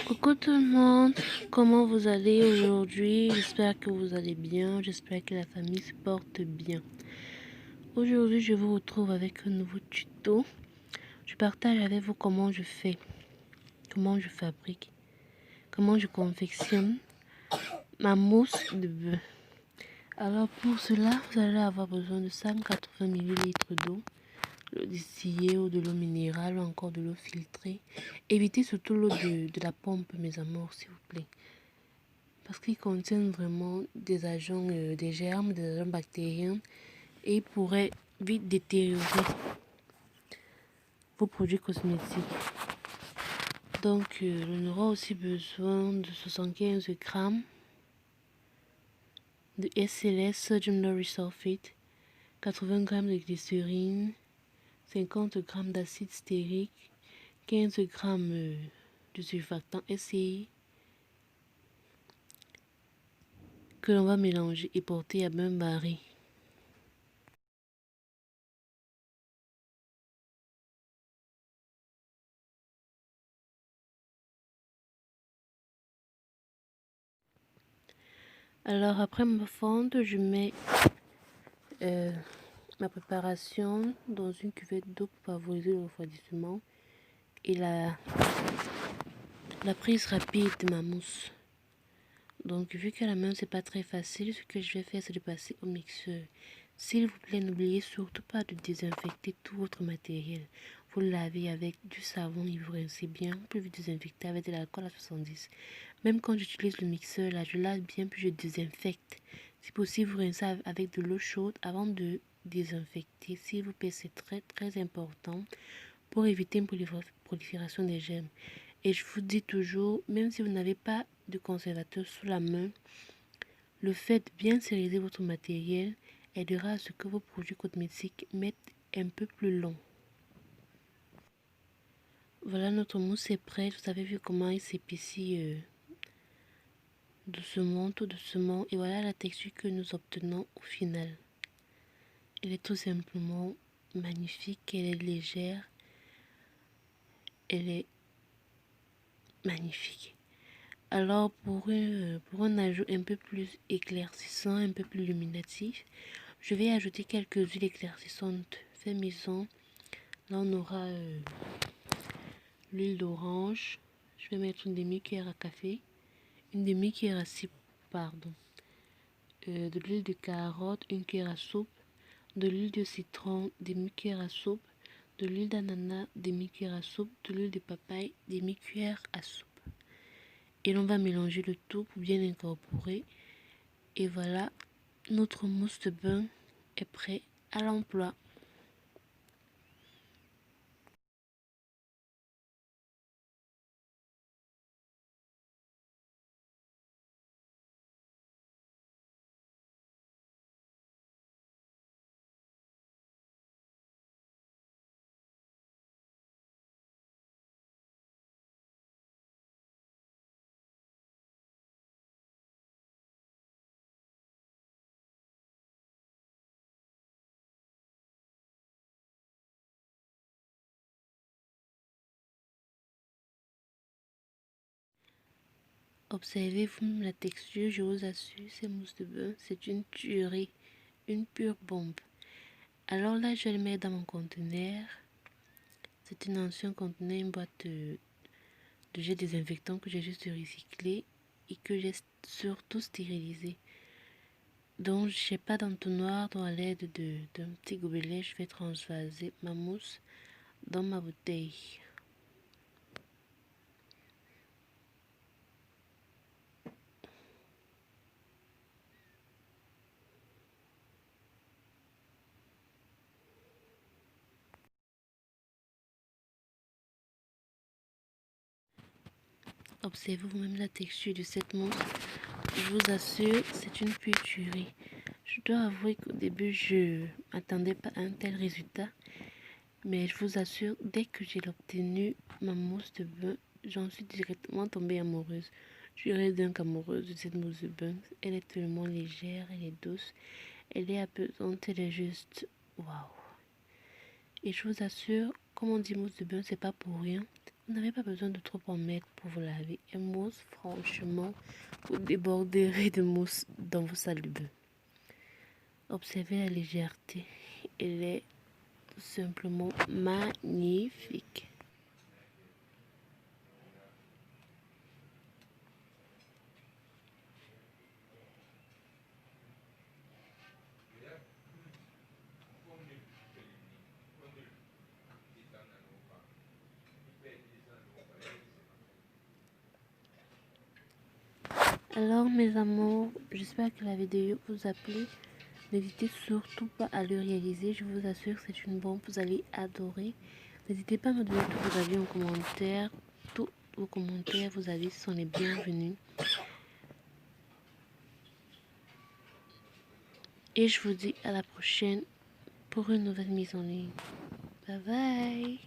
Coucou tout le monde, comment vous allez aujourd'hui? J'espère que vous allez bien, j'espère que la famille se porte bien. Aujourd'hui, je vous retrouve avec un nouveau tuto. Je partage avec vous comment je fais, comment je fabrique, comment je confectionne ma mousse de bœuf. Alors pour cela, vous allez avoir besoin de 180 ml d'eau, l'eau distillée ou de l'eau minérale ou encore de l'eau filtrée. Évitez surtout l'eau de la pompe, mes amours, s'il vous plaît. Parce qu'ils contiennent vraiment des agents, des germes, des agents bactériens et ils pourraient vite détériorer vos produits cosmétiques. Donc, on aura aussi besoin de 75 grammes de SLS, Sodium Lauryl Sulfate, 80 grammes de glycérine, 50 grammes d'acide stérique, 15 grammes de surfactant SCI que l'on va mélanger et porter à bain-barré. Alors après ma fonte, je mets ma préparation dans une cuvette d'eau pour favoriser le refroidissement et la prise rapide de ma mousse. Donc vu qu'à la main c'est pas très facile, ce que je vais faire c'est de passer au mixeur. S'il vous plaît, n'oubliez surtout pas de désinfecter tout votre matériel. Vous le lavez avec du savon et vous rincez bien, puis vous désinfectez avec de l'alcool à 70. Même quand j'utilise le mixeur là, je lave bien puis je désinfecte. Si possible, vous rincez avec de l'eau chaude avant de désinfecter. S'il vous plaît, c'est très important pour éviter une prolifération des germes. Et je vous dis toujours, même si vous n'avez pas de conservateur sous la main, le fait de bien stériliser votre matériel aidera à ce que vos produits cosmétiques mettent un peu plus long. Voilà, notre mousse est prête. Vous avez vu comment il s'épaissit doucement, tout doucement. Et voilà la texture que nous obtenons au final. Elle est tout simplement magnifique, elle est légère, elle est magnifique. Alors pour un ajout un peu plus éclaircissant, un peu plus illuminatif, je vais ajouter quelques huiles éclaircissantes fait maison. Là on aura l'huile d'orange. Je vais mettre une demi-cuillère à café, une demi-cuillère à soupe, pardon. De l'huile de carotte, une cuillère à soupe, de l'huile de citron, demi-cuillère à soupe, de l'huile d'ananas, demi-cuillère à soupe, de l'huile de papaye, demi-cuillère à soupe. Et l'on va mélanger le tout pour bien incorporer. Et voilà, notre mousse de bain est prêt à l'emploi. Observez-vous la texture, je vous assure, ces mousses de bain, c'est une tuerie, une pure bombe. Alors là, je vais le mettre dans mon conteneur. C'est un ancien conteneur, une boîte de jet désinfectant que j'ai juste recyclé et que j'ai surtout stérilisé. Donc, je sais pas d'entonnoir, à l'aide d'un petit gobelet, je vais transvaser ma mousse dans ma bouteille. Observez vous-même la texture de cette mousse. Je vous assure, c'est une pure tuerie. Je dois avouer qu'au début, je m'attendais pas à un tel résultat. Mais je vous assure, dès que j'ai obtenu ma mousse de bain, j'en suis directement tombée amoureuse. Je suis dingue amoureuse de cette mousse de bain. Elle est tellement légère, elle est douce, elle est apaisante, elle est juste waouh. Et je vous assure, comme on dit mousse de bain, c'est pas pour rien. Vous n'avez pas besoin de trop en mettre pour vous laver. Et mousse, franchement, vous déborderez de mousse dans vos salles de bain. Observez la légèreté. Elle est tout simplement magnifique. Alors mes amours, j'espère que la vidéo vous a plu. N'hésitez surtout pas à le réaliser. Je vous assure que c'est une bombe, vous allez adorer. N'hésitez pas à me donner tous vos avis en commentaire. Tous vos commentaires, vos avis sont les bienvenus. Et je vous dis à la prochaine pour une nouvelle mise en ligne. Bye bye.